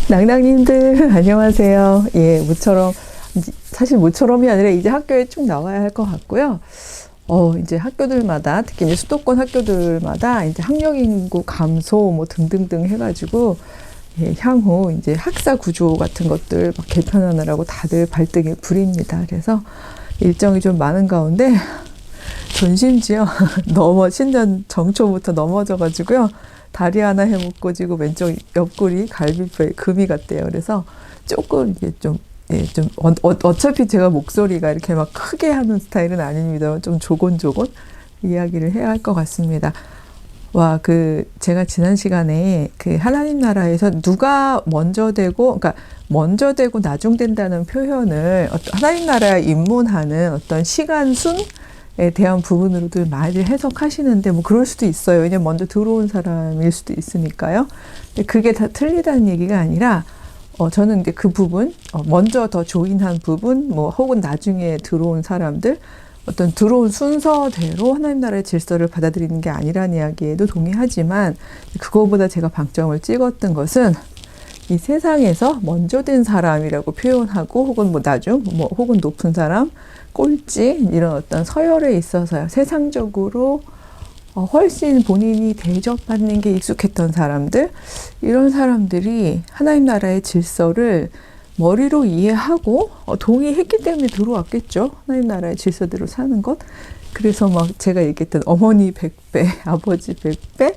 낭낭님들 안녕하세요. 예, 모처럼 사실 모처럼이 아니라 이제 학교에 쭉 나와야 할 것 같고요. 이제 학교들마다 특히 이제 수도권 학교들마다 이제 학령 인구 감소 뭐 등등등 해가지고 예, 향후 이제 학사 구조 같은 것들 막 개편하느라고 다들 발등에 불입니다. 그래서 일정이 좀 많은 가운데 전 심지어 신전 정초부터 넘어져가지고요. 다리 하나 해먹고지고 왼쪽 옆구리 갈비뼈에 금이 갔대요. 그래서 조금 이게 어차피 제가 목소리가 이렇게 막 크게 하는 스타일은 아닙니다. 좀 조곤조곤 이야기를 해야 할 것 같습니다. 제가 지난 시간에 그 하나님 나라에서 누가 먼저 되고, 그러니까 먼저 되고 나중된다는 표현을 하나님 나라에 입문하는 어떤 시간순 에 대한 부분으로도 많이 해석하시는데 뭐 그럴 수도 있어요. 왜냐면 먼저 들어온 사람일 수도 있으니까요. 근데 그게 다 틀리다는 얘기가 아니라 저는 이제 그 부분 먼저 더 조인한 부분 뭐 혹은 나중에 들어온 사람들 어떤 들어온 순서대로 하나님 나라의 질서를 받아들이는 게 아니라는 이야기에도 동의하지만 그거보다 제가 방점을 찍었던 것은 이 세상에서 먼저 된 사람이라고 표현하고 혹은 뭐 나중 뭐 혹은 높은 사람 꼴찌 이런 어떤 서열에 있어서요. 세상적으로 훨씬 본인이 대접받는 게 익숙했던 사람들 이런 사람들이 하나님 나라의 질서를 머리로 이해하고 동의했기 때문에 들어왔겠죠. 하나님 나라의 질서대로 사는 것. 그래서 막 제가 얘기했던 어머니 100배, 아버지 100배,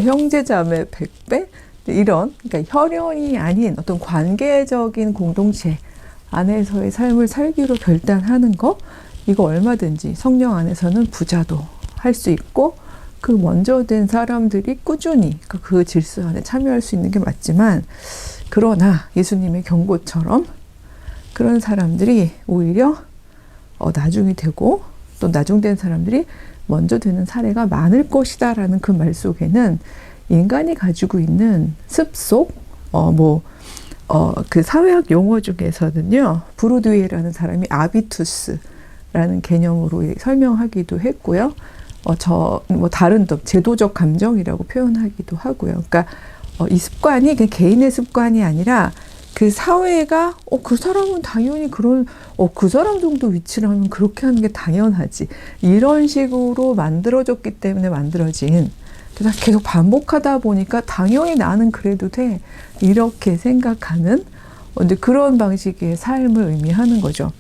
형제 자매 100배 이런 그러니까 혈연이 아닌 어떤 관계적인 공동체 안에서의 삶을 살기로 결단하는 거 이거 얼마든지 성령 안에서는 부자도 할 수 있고 그 먼저 된 사람들이 꾸준히 그 질서 안에 참여할 수 있는 게 맞지만 그러나 예수님의 경고처럼 그런 사람들이 오히려 나중이 되고 또 나중된 사람들이 먼저 되는 사례가 많을 것이다 라는 그 말 속에는 인간이 가지고 있는 습속 그 사회학 용어 중에서는요, 브로드웨이라는 사람이 아비투스라는 개념으로 설명하기도 했고요. 다른 제도적 감정이라고 표현하기도 하고요. 그러니까, 이 습관이 그냥 개인의 습관이 아니라 그 사회가, 그 사람은 당연히 그 사람 정도 위치라면 그렇게 하는 게 당연하지. 이런 식으로 만들어졌기 때문에 만들어진 그래서 계속 반복하다 보니까 당연히 나는 그래도 돼 이렇게 생각하는 이제 그런 방식의 삶을 의미하는 거죠.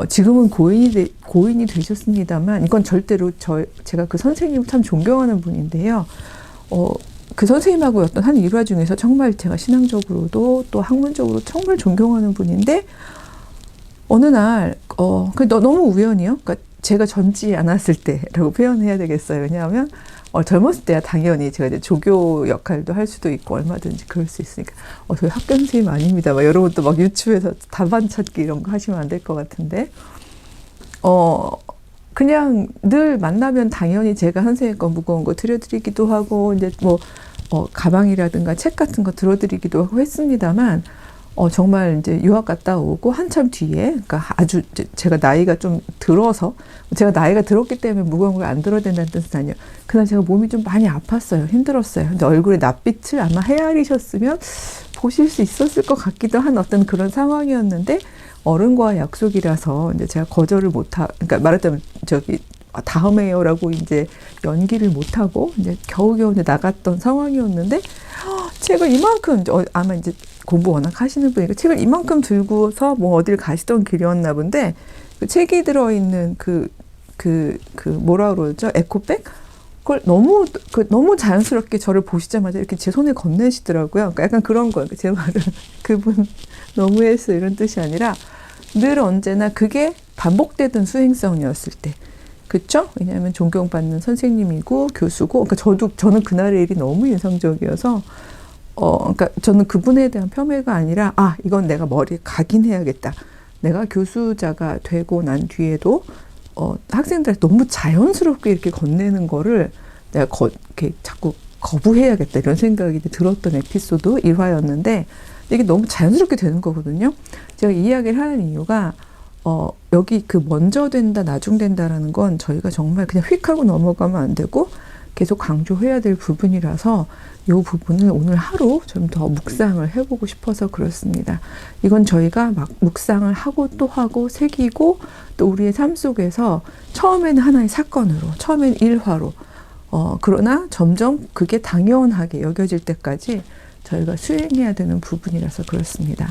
지금은 고인이 되셨습니다만 이건 절대로 제가 그 선생님을 참 존경하는 분인데요. 그 선생님하고 어떤 한 일화 중에서 정말 제가 신앙적으로도 또 학문적으로 정말 존경하는 분인데 어느 날 너무 우연이요. 그러니까 제가 젊지 않았을 때라고 표현해야 되겠어요. 왜냐하면 젊었을 때야 당연히 제가 이제 조교 역할도 할 수도 있고 얼마든지 그럴 수 있으니까 저희 학교 선생님 아닙니다. 여러분도 막 유튜브에서 답안 찾기 이런 거 하시면 안 될 것 같은데 그냥 늘 만나면 당연히 제가 선생님 거 무거운 거 들여드리기도 하고 이제 가방이라든가 책 같은 거 들어드리기도 하고 했습니다만 정말 이제 유학 갔다 오고 한참 뒤에, 그러니까 아주 제가 나이가 좀 들어서, 제가 나이가 들었기 때문에 무거운 걸 안 들어야 된다는 뜻은 아니에요. 그날 제가 몸이 좀 많이 아팠어요. 힘들었어요. 근데 얼굴에 낯빛을 아마 헤아리셨으면 보실 수 있었을 것 같기도 한 어떤 그런 상황이었는데, 어른과의 약속이라서 이제 제가 거절을 그러니까 말하자면 다음에요라고 이제 연기를 못하고 이제 겨우겨우 이제 나갔던 상황이었는데, 책을 이만큼, 아마 이제 공부 워낙 하시는 분이니까 책을 이만큼 들고서 뭐 어딜 가시던 길이었나 본데, 그 책이 들어있는 뭐라 그러죠? 에코백? 그걸 너무 자연스럽게 저를 보시자마자 이렇게 제 손에 건네시더라고요. 그러니까 약간 그런 거예요. 제 말은 그분 너무했어 이런 뜻이 아니라 늘 언제나 그게 반복되던 수행성이었을 때. 그쵸? 왜냐하면 존경받는 선생님이고 교수고, 그러니까 저는 그날의 일이 너무 인상적이어서, 그러니까 저는 그분에 대한 폄훼가 아니라, 이건 내가 머리에 각인해야겠다. 내가 교수자가 되고 난 뒤에도, 학생들한테 너무 자연스럽게 이렇게 건네는 거를 내가 이렇게 자꾸 거부해야겠다. 이런 생각이 들었던 에피소드 일화였는데, 이게 너무 자연스럽게 되는 거거든요. 제가 이 이야기를 하는 이유가, 여기 그 먼저 된다, 나중 된다라는 건 저희가 정말 그냥 휙 하고 넘어가면 안 되고 계속 강조해야 될 부분이라서 이 부분을 오늘 하루 좀 더 묵상을 해보고 싶어서 그렇습니다. 이건 저희가 막 묵상을 하고 또 하고 새기고 또 우리의 삶 속에서 처음에는 하나의 사건으로, 처음에는 일화로, 그러나 점점 그게 당연하게 여겨질 때까지 저희가 수행해야 되는 부분이라서 그렇습니다.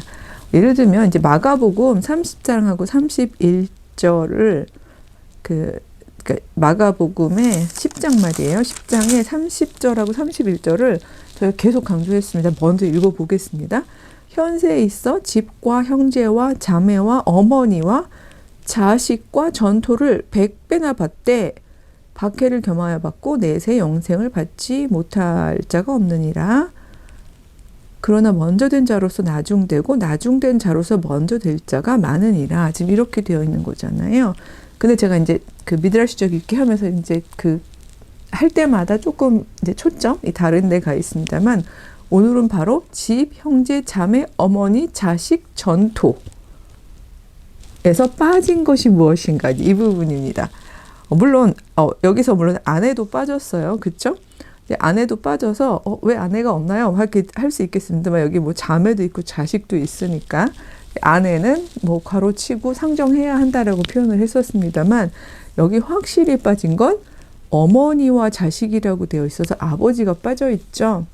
예를 들면 이제 마가복음 30장하고 31절을 마가복음의 10장 말이에요. 10장의 30절하고 31절을 저희가 계속 강조했습니다. 먼저 읽어보겠습니다. 현세에 있어 집과 형제와 자매와 어머니와 자식과 전토를 100배나 받되 박해를 겸하여 받고 내세 영생을 받지 못할 자가 없느니라. 그러나 먼저 된 자로서 나중되고 나중된 자로서 먼저 될 자가 많으니라. 지금 이렇게 되어 있는 거잖아요. 근데 제가 이제 그 미드라시적 읽기 하면서 이제 할 때마다 조금 이제 초점이 다른 데가 있습니다만 오늘은 바로 집, 형제, 자매, 어머니, 자식, 전토에서 빠진 것이 무엇인가 이 부분입니다. 물론 여기서 물론 아내도 빠졌어요. 그렇죠? 아내도 빠져서 왜 아내가 없나요? 이렇게 할 수 있겠습니다만 여기 뭐 자매도 있고 자식도 있으니까 아내는 뭐 괄호치고 상정해야 한다라고 표현을 했었습니다만 여기 확실히 빠진 건 어머니와 자식이라고 되어 있어서 아버지가 빠져 있죠.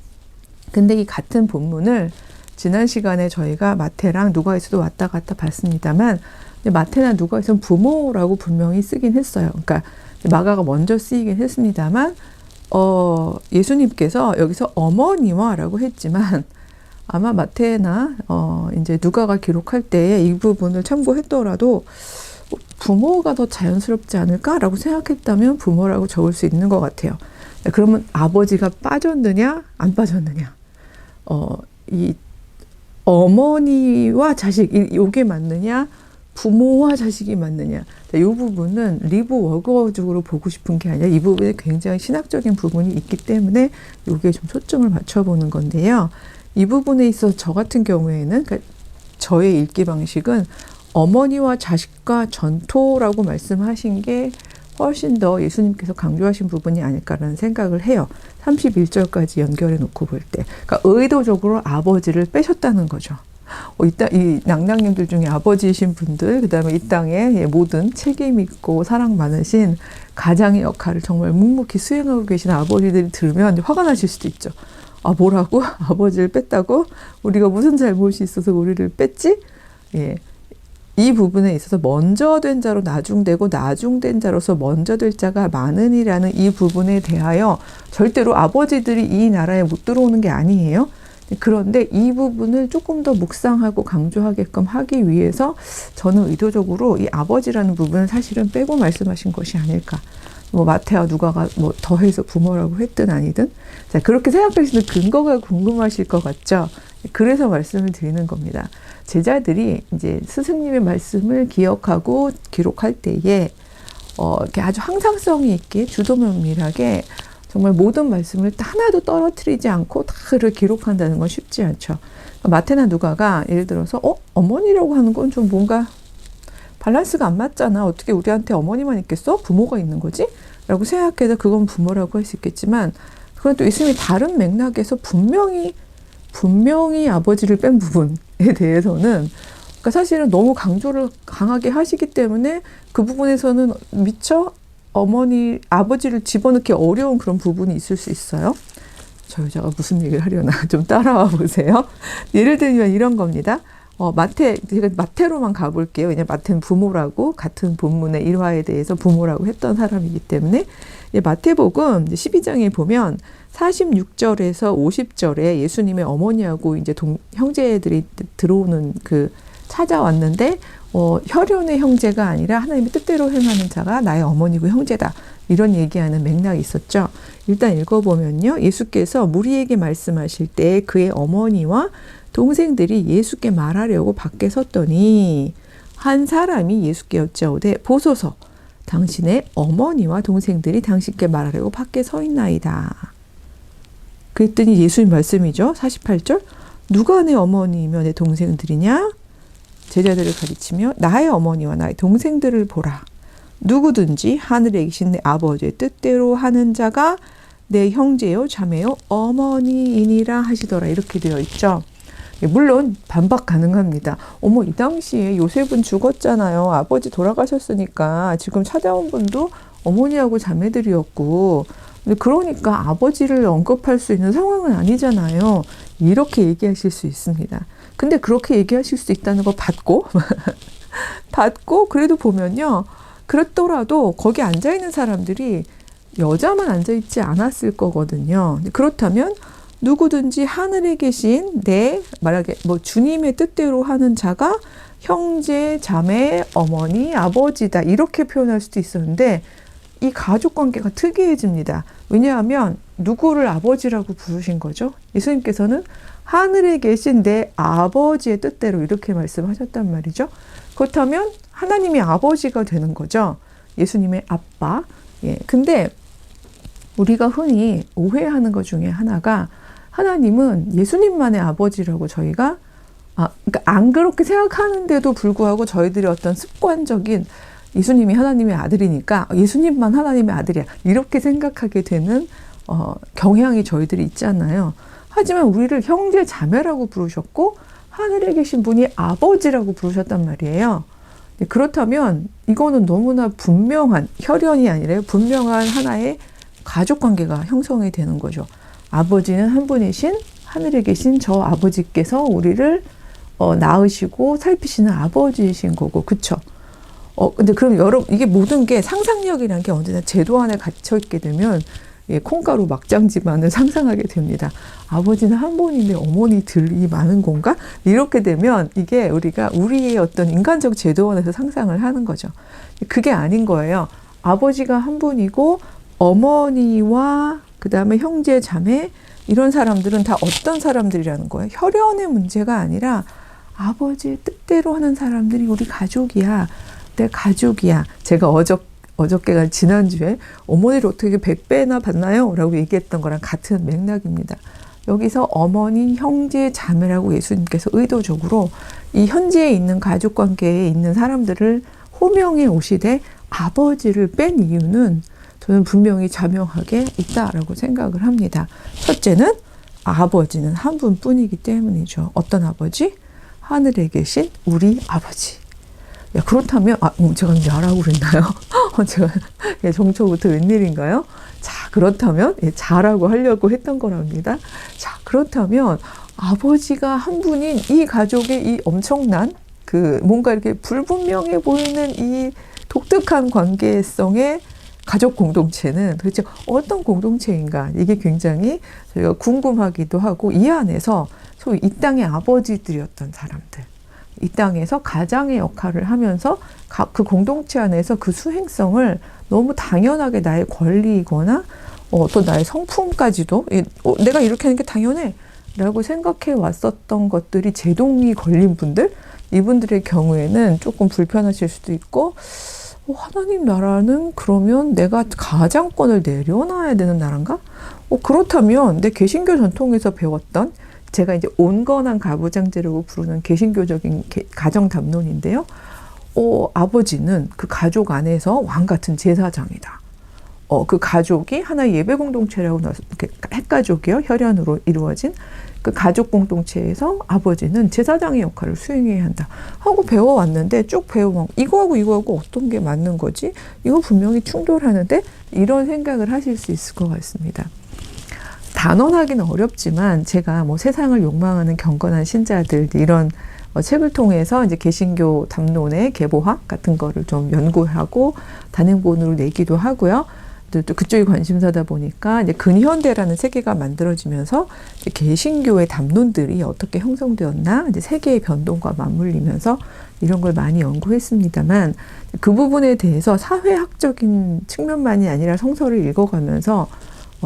근데 이 같은 본문을 지난 시간에 저희가 마태랑 누가에서도 왔다 갔다 봤습니다만 마태나 누가에서는 부모라고 분명히 쓰긴 했어요. 그러니까 마가가 먼저 쓰이긴 했습니다만 예수님께서 여기서 어머니와라고 했지만 아마 마태나 이제 누가가 기록할 때 이 부분을 참고했더라도 부모가 더 자연스럽지 않을까라고 생각했다면 부모라고 적을 수 있는 것 같아요. 그러면 아버지가 빠졌느냐 안 빠졌느냐 이 어머니와 자식 이게 맞느냐 부모와 자식이 맞느냐 이 부분은 리브 워거적으로 보고 싶은 게 아니라 이 부분에 굉장히 신학적인 부분이 있기 때문에 여기에 좀 초점을 맞춰보는 건데요. 이 부분에 있어서 저 같은 경우에는 그러니까 저의 읽기 방식은 어머니와 자식과 전토라고 말씀하신 게 훨씬 더 예수님께서 강조하신 부분이 아닐까라는 생각을 해요. 31절까지 연결해 놓고 볼 때. 그러니까 의도적으로 아버지를 빼셨다는 거죠. 이 낭낭님들 중에 아버지이신 분들, 그 다음에 이 땅에 모든 책임 있고 사랑 많으신 가장의 역할을 정말 묵묵히 수행하고 계신 아버지들이 들으면 화가 나실 수도 있죠. 뭐라고? 아버지를 뺐다고? 우리가 무슨 잘못이 있어서 우리를 뺐지? 예. 이 부분에 있어서 먼저 된 자로 나중되고 나중된 자로서 먼저 될 자가 많으니라는 이 부분에 대하여 절대로 아버지들이 이 나라에 못 들어오는 게 아니에요. 그런데 이 부분을 조금 더 묵상하고 강조하게끔 하기 위해서 저는 의도적으로 이 아버지라는 부분을 사실은 빼고 말씀하신 것이 아닐까. 뭐 마태와 누가가 뭐 더해서 부모라고 했든 아니든 자 그렇게 생각하시는 근거가 궁금하실 것 같죠. 그래서 말씀을 드리는 겁니다. 제자들이 이제 스승님의 말씀을 기억하고 기록할 때에 이렇게 아주 항상성이 있게 주도면밀하게 정말 모든 말씀을 하나도 떨어뜨리지 않고 다를 기록한다는 건 쉽지 않죠. 마태나 누가가 예를 들어서 어머니라고 하는 건 좀 뭔가 밸런스가 안 맞잖아. 어떻게 우리한테 어머니만 있겠어? 부모가 있는 거지? 라고 생각해서 그건 부모라고 할 수 있겠지만 그건 또 예수님이 다른 맥락에서 분명히 아버지를 뺀 부분에 대해서는 그러니까 사실은 너무 강조를 강하게 하시기 때문에 그 부분에서는 미처 아버지를 집어넣기 어려운 그런 부분이 있을 수 있어요. 저 여자가 무슨 얘기를 하려나 좀 따라와 보세요. 예를 들면 이런 겁니다. 제가 마태로만 가볼게요. 왜냐면 마태는 부모라고 같은 본문의 일화에 대해서 부모라고 했던 사람이기 때문에 마태복음 12장에 보면 46절에서 50절에 예수님의 어머니하고 이제 형제들이 들어오는 찾아왔는데 혈연의 형제가 아니라 하나님의 뜻대로 행하는 자가 나의 어머니고 형제다. 이런 얘기하는 맥락이 있었죠. 일단 읽어보면요. 예수께서 무리에게 말씀하실 때 그의 어머니와 동생들이 예수께 말하려고 밖에 섰더니 한 사람이 예수께 여짜오되 보소서 당신의 어머니와 동생들이 당신께 말하려고 밖에 서 있나이다. 그랬더니 예수님 말씀이죠. 48절 누가 내 어머니며 내 동생들이냐? 제자들을 가르치며 나의 어머니와 나의 동생들을 보라. 누구든지 하늘에 계신 내 아버지의 뜻대로 하는 자가 내 형제요 자매요 어머니이니라 하시더라. 이렇게 되어 있죠. 물론 반박 가능합니다. 어머, 이 당시에 요셉은 죽었잖아요. 아버지 돌아가셨으니까 지금 찾아온 분도 어머니하고 자매들이었고, 그러니까 아버지를 언급할 수 있는 상황은 아니잖아요. 이렇게 얘기하실 수 있습니다. 근데 그렇게 얘기하실 수 있다는 걸 받고 그래도 보면요, 그렇더라도 거기 앉아있는 사람들이 여자만 앉아있지 않았을 거거든요. 그렇다면 누구든지 하늘에 계신 말하게 주님의 뜻대로 하는 자가 형제, 자매, 어머니, 아버지다, 이렇게 표현할 수도 있었는데, 이 가족 관계가 특이해집니다. 왜냐하면 누구를 아버지라고 부르신 거죠? 예수님께서는 하늘에 계신 내 아버지의 뜻대로 이렇게 말씀하셨단 말이죠. 그렇다면 하나님이 아버지가 되는 거죠. 예수님의 아빠. 근데 우리가 흔히 오해하는 것 중에 하나가, 하나님은 예수님만의 아버지라고 저희가 그러니까 안 그렇게 생각하는데도 불구하고 저희들이 어떤 습관적인, 예수님이 하나님의 아들이니까 예수님만 하나님의 아들이야, 이렇게 생각하게 되는 경향이 저희들이 있잖아요. 하지만 우리를 형제 자매라고 부르셨고 하늘에 계신 분이 아버지라고 부르셨단 말이에요. 그렇다면 이거는 너무나 분명한, 혈연이 아니라 분명한 하나의 가족관계가 형성이 되는 거죠. 아버지는 한 분이신 하늘에 계신 저 아버지께서 우리를 낳으시고 살피시는 아버지이신 거고, 그쵸? 근데 그럼 여러분, 이게 모든 게 상상력이라는 게 언제나 제도 안에 갇혀 있게 되면 콩가루 막장 집안을 상상하게 됩니다. 아버지는 한 분인데 어머니들이 많은 건가? 이렇게 되면 이게 우리가 우리의 어떤 인간적 제도 안에서 상상을 하는 거죠. 그게 아닌 거예요. 아버지가 한 분이고 어머니와 그 다음에 형제, 자매, 이런 사람들은 다 어떤 사람들이라는 거예요. 혈연의 문제가 아니라 아버지의 뜻대로 하는 사람들이 우리 가족이야. 내 가족이야. 제가 어저께가 지난주에 어머니를 어떻게 100배나 받나요? 라고 얘기했던 거랑 같은 맥락입니다. 여기서 어머니, 형제, 자매라고 예수님께서 의도적으로 이 현재에 있는 가족관계에 있는 사람들을 호명해 오시되 아버지를 뺀 이유는 저는 분명히 자명하게 있다라고 생각을 합니다. 첫째는 아버지는 한 분뿐이기 때문이죠. 어떤 아버지? 하늘에 계신 우리 아버지. 그렇다면 제가 야라고 그랬나요? 제가 정초부터 웬일인가요? 자, 그렇다면 자라고 하려고 했던 거랍니다. 자, 그렇다면 아버지가 한 분인 이 가족의 이 엄청난 뭔가 이렇게 불분명해 보이는 이 독특한 관계성의 가족 공동체는 도대체 어떤 공동체인가? 이게 굉장히 저희가 궁금하기도 하고, 이 안에서 소위 이 땅의 아버지들이었던 사람들, 이 땅에서 가장의 역할을 하면서 그 공동체 안에서 그 수행성을 너무 당연하게 나의 권리이거나 또 나의 성품까지도 내가 이렇게 하는 게 당연해 라고 생각해 왔었던 것들이 제동이 걸린 분들, 이분들의 경우에는 조금 불편하실 수도 있고, 하나님 나라는 그러면 내가 가장권을 내려놔야 되는 나라인가? 그렇다면 내 개신교 전통에서 배웠던, 제가 이제 온건한 가부장제라고 부르는 개신교적인 가정 담론인데요. 아버지는 그 가족 안에서 왕 같은 제사장이다. 그 가족이 하나의 예배 공동체라고 핵가족이요, 혈연으로 이루어진 그 가족 공동체에서 아버지는 제사장의 역할을 수행해야 한다 하고 배워왔는데, 쭉 이거하고 어떤 게 맞는 거지? 이거 분명히 충돌하는데? 이런 생각을 하실 수 있을 것 같습니다. 단언하기는 어렵지만 제가 세상을 욕망하는 경건한 신자들 이런 책을 통해서 이제 개신교 담론의 계보학 같은 거를 좀 연구하고 단행본으로 내기도 하고요. 또 그쪽이 관심사다 보니까 이제 근현대라는 세계가 만들어지면서 이제 개신교의 담론들이 어떻게 형성되었나, 이제 세계의 변동과 맞물리면서 이런 걸 많이 연구했습니다만, 그 부분에 대해서 사회학적인 측면만이 아니라 성서를 읽어가면서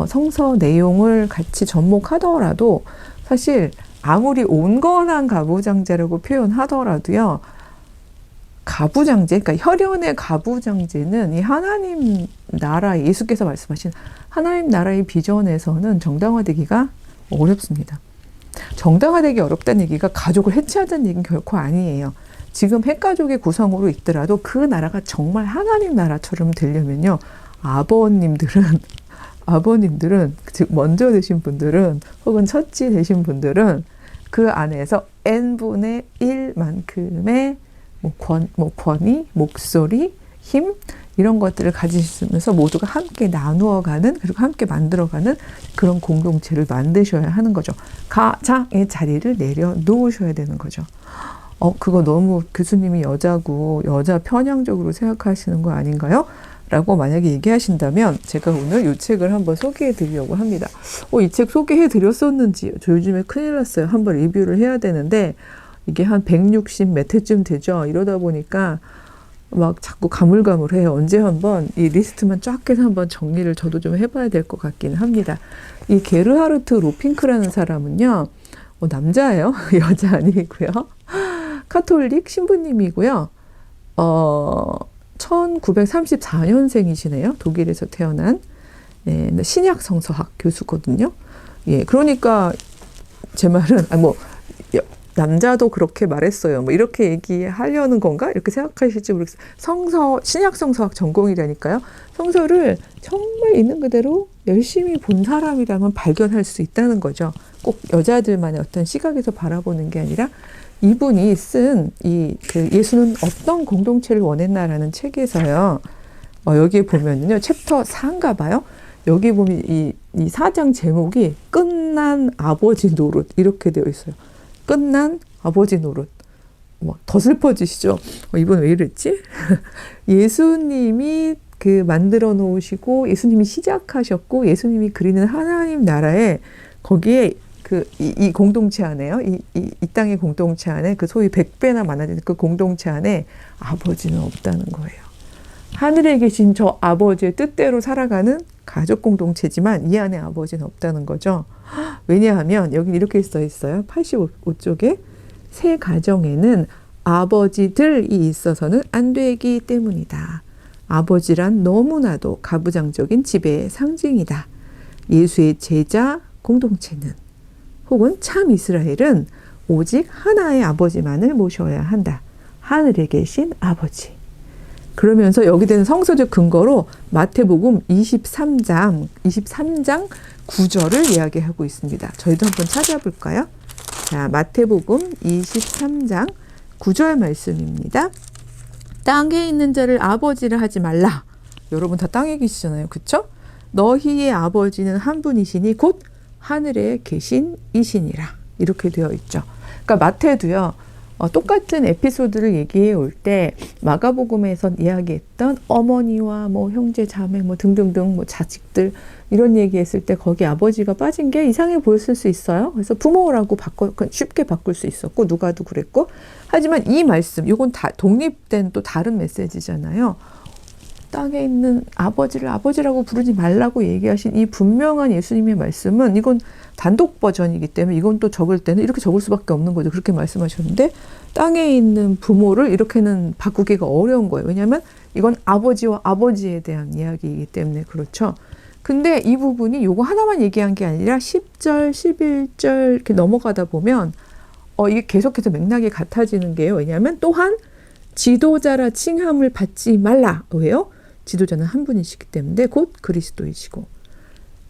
성서 내용을 같이 접목하더라도, 사실 아무리 온건한 가부장제라고 표현하더라도요, 가부장제, 그러니까 혈연의 가부장제는 이 하나님 나라, 예수께서 말씀하신 하나님 나라의 비전에서는 정당화되기가 어렵습니다. 정당화되기 어렵다는 얘기가 가족을 해체하자는 얘기는 결코 아니에요. 지금 핵가족의 구성으로 있더라도 그 나라가 정말 하나님 나라처럼 되려면요. 아버님들은, 즉, 먼저 되신 분들은, 혹은 첫째 되신 분들은 그 안에서 n분의 1만큼의 권위, 목소리, 힘, 이런 것들을 가지시면서 모두가 함께 나누어가는, 그리고 함께 만들어가는 그런 공동체를 만드셔야 하는 거죠. 가장의 자리를 내려놓으셔야 되는 거죠. 그거 너무 교수님이 여자고 여자 편향적으로 생각하시는 거 아닌가요? 라고 만약에 얘기하신다면 제가 오늘 이 책을 한번 소개해 드리려고 합니다. 이 책 소개해 드렸었는지 저 요즘에 큰일 났어요. 한번 리뷰를 해야 되는데 이게 한 160 몇 회쯤 되죠. 이러다 보니까 막 자꾸 가물가물해요. 언제 한번 이 리스트만 쫙 해서 한번 정리를 저도 좀 해봐야 될 것 같긴 합니다. 이 게르하르트 로핑크라는 사람은요. 남자예요. 여자 아니고요. 카톨릭 신부님이고요. 1934년생이시네요. 독일에서 태어난 신약 성서학 교수거든요. 예, 그러니까 제 말은 남자도 그렇게 말했어요. 이렇게 얘기하려는 건가? 이렇게 생각하실지 모르겠어요. 신약 성서학 전공이라니까요. 성서를 정말 있는 그대로 열심히 본 사람이라면 발견할 수 있다는 거죠. 꼭 여자들만의 어떤 시각에서 바라보는 게 아니라 이분이 쓴 예수는 어떤 공동체를 원했나라는 책에서요. 여기에 보면요. 챕터 4인가 봐요. 여기 보면 이 4장 제목이 끝난 아버지 노릇 이렇게 되어 있어요. 끝난 아버지 노릇. 더 슬퍼지시죠? 이분 왜 이랬지? 예수님이 만들어 놓으시고 예수님이 시작하셨고 예수님이 그리는 하나님 나라에 거기에 이 공동체 안에요. 이 땅의 공동체 안에 소위 100배나 많아지는 그 공동체 안에 아버지는 없다는 거예요. 하늘에 계신 저 아버지의 뜻대로 살아가는 가족 공동체지만 이 안에 아버지는 없다는 거죠. 왜냐하면 여기 이렇게 써 있어요. 85쪽에 새 가정에는 아버지들이 있어서는 안 되기 때문이다. 아버지란 너무나도 가부장적인 지배의 상징이다. 예수의 제자 공동체는 혹은 참 이스라엘은 오직 하나의 아버지만을 모셔야 한다. 하늘에 계신 아버지. 그러면서 여기 되는 성서적 근거로 마태복음 23장 9절을 이야기하고 있습니다. 저희도 한번 찾아볼까요? 자, 마태복음 23장 9절 말씀입니다. 땅에 있는 자를 아버지라 하지 말라. 여러분 다 땅에 계시잖아요. 그쵸? 너희의 아버지는 한 분이시니 곧 하늘에 계신 이시니라. 이렇게 되어 있죠. 그러니까 마태도요. 똑같은 에피소드를 얘기해 올 때 마가복음에서 이야기했던 어머니와 형제 자매 등등등 자식들 이런 얘기했을 때 거기 아버지가 빠진 게 이상해 보였을 수 있어요. 그래서 부모라고 쉽게 바꿀 수 있었고 누가도 그랬고 하지만 이 말씀 이건 다 독립된 또 다른 메시지잖아요. 땅에 있는 아버지를 아버지라고 부르지 말라고 얘기하신 이 분명한 예수님의 말씀은 이건 단독 버전이기 때문에 이건 또 적을 때는 이렇게 적을 수밖에 없는 거죠. 그렇게 말씀하셨는데 땅에 있는 부모를 이렇게는 바꾸기가 어려운 거예요. 왜냐하면 이건 아버지와 아버지에 대한 이야기이기 때문에 그렇죠. 근데 이 부분이 요거 하나만 얘기한 게 아니라 10절, 11절 이렇게 넘어가다 보면 이게 계속해서 맥락이 같아지는 게요. 왜냐하면 또한 지도자라 칭함을 받지 말라. 왜요? 지도자는 한 분이시기 때문에 곧 그리스도이시고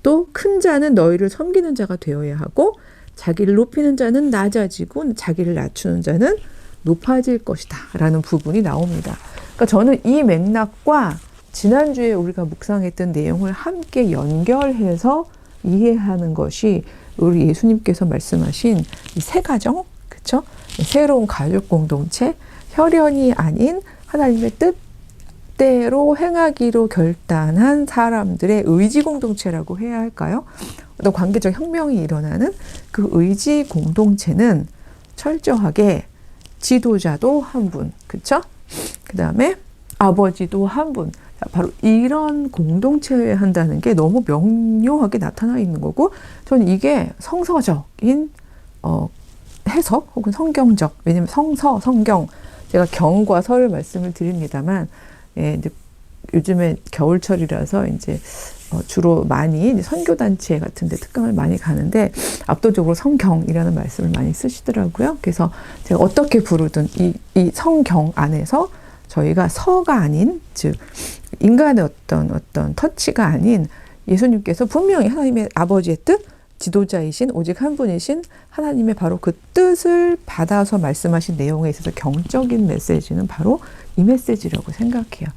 또 큰 자는 너희를 섬기는 자가 되어야 하고 자기를 높이는 자는 낮아지고 자기를 낮추는 자는 높아질 것이다 라는 부분이 나옵니다. 그러니까 저는 이 맥락과 지난주에 우리가 묵상했던 내용을 함께 연결해서 이해하는 것이 우리 예수님께서 말씀하신 이 새 가정, 그렇죠? 새로운 가족 공동체, 혈연이 아닌 하나님의 뜻대로 행하기로 결단한 사람들의 의지 공동체라고 해야 할까요? 어떤 관계적 혁명이 일어나는 그 의지 공동체는 철저하게 지도자도 한 분, 그렇죠? 그 다음에 아버지도 한 분. 바로 이런 공동체여야 한다는 게 너무 명료하게 나타나 있는 거고 저는 이게 성서적인 해석 혹은 성경적, 왜냐면 성경 제가 경과 설을 말씀을 드립니다만 이제 요즘에 겨울철이라서 이제 주로 많이 이제 선교단체 같은 데 특강을 많이 가는데 압도적으로 성경이라는 말씀을 많이 쓰시더라고요. 그래서 제가 어떻게 부르든 이 성경 안에서 저희가 서가 아닌, 즉 인간의 어떤 터치가 아닌 예수님께서 분명히 하나님의 아버지의 뜻, 지도자이신 오직 한 분이신 하나님의 바로 그 뜻을 받아서 말씀하신 내용에 있어서 경적인 메시지는 바로 이 메시지라고 생각해요.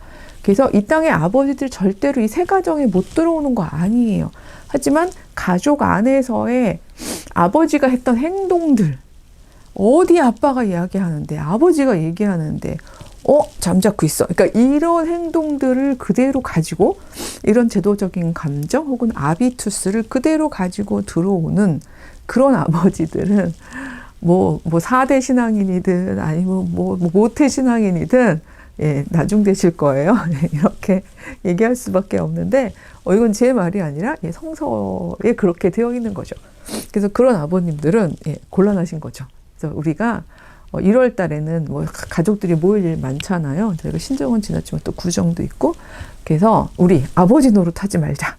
그래서 이 땅의 아버지들 절대로 이 세 가정에 못 들어오는 거 아니에요. 하지만 가족 안에서의 아버지가 했던 행동들, 어디 아빠가 이야기하는데, 아버지가 얘기하는데, 잠자코 있어. 그러니까 이런 행동들을 그대로 가지고, 이런 제도적인 감정 혹은 아비투스를 그대로 가지고 들어오는 그런 아버지들은 뭐 4대 신앙인이든 아니면 뭐 모태 신앙인이든 나중되실 거예요. 이렇게 얘기할 수밖에 없는데, 이건 제 말이 아니라 성서에 그렇게 되어 있는 거죠. 그래서 그런 아버님들은 곤란하신 거죠. 그래서 우리가 1월 달에는 뭐 가족들이 모일 일 많잖아요. 저희가 신정은 지났지만 또 구정도 있고, 그래서 우리 아버지 노릇하지 말자.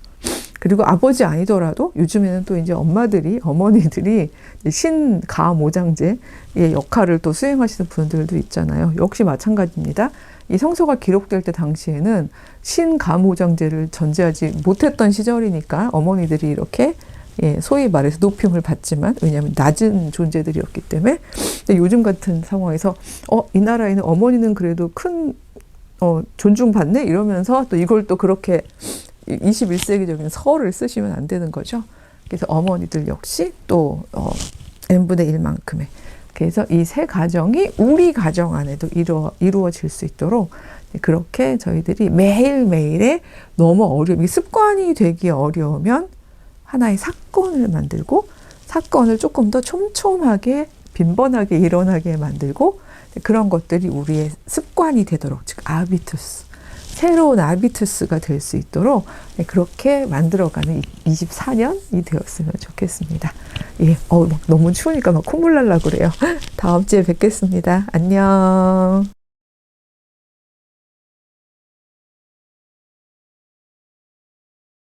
그리고 아버지 아니더라도 요즘에는 또 이제 어머니들이 신가모장제의 역할을 또 수행하시는 분들도 있잖아요. 역시 마찬가지입니다. 이 성서가 기록될 때 당시에는 신가모장제를 전제하지 못했던 시절이니까 어머니들이 이렇게 소위 말해서 높임을 받지만, 왜냐하면 낮은 존재들이었기 때문에. 근데 요즘 같은 상황에서 이 나라에는 어머니는 그래도 큰 존중받네 이러면서 또 이걸 또 그렇게 21세기적인 서를 쓰시면 안 되는 거죠. 그래서 어머니들 역시 또 n분의 1만큼의, 그래서 이 세 가정이 우리 가정 안에도 이루어질 수 있도록 그렇게 저희들이 매일매일에 너무 이게 습관이 되기 어려우면 하나의 사건을 만들고, 사건을 조금 더 촘촘하게 빈번하게 일어나게 만들고, 그런 것들이 우리의 습관이 되도록, 즉 아비투스, 새로운 아비투스가 될 수 있도록 그렇게 만들어가는 24년이 되었으면 좋겠습니다. 막 너무 추우니까 막 콧물 날라 그래요. 다음 주에 뵙겠습니다. 안녕.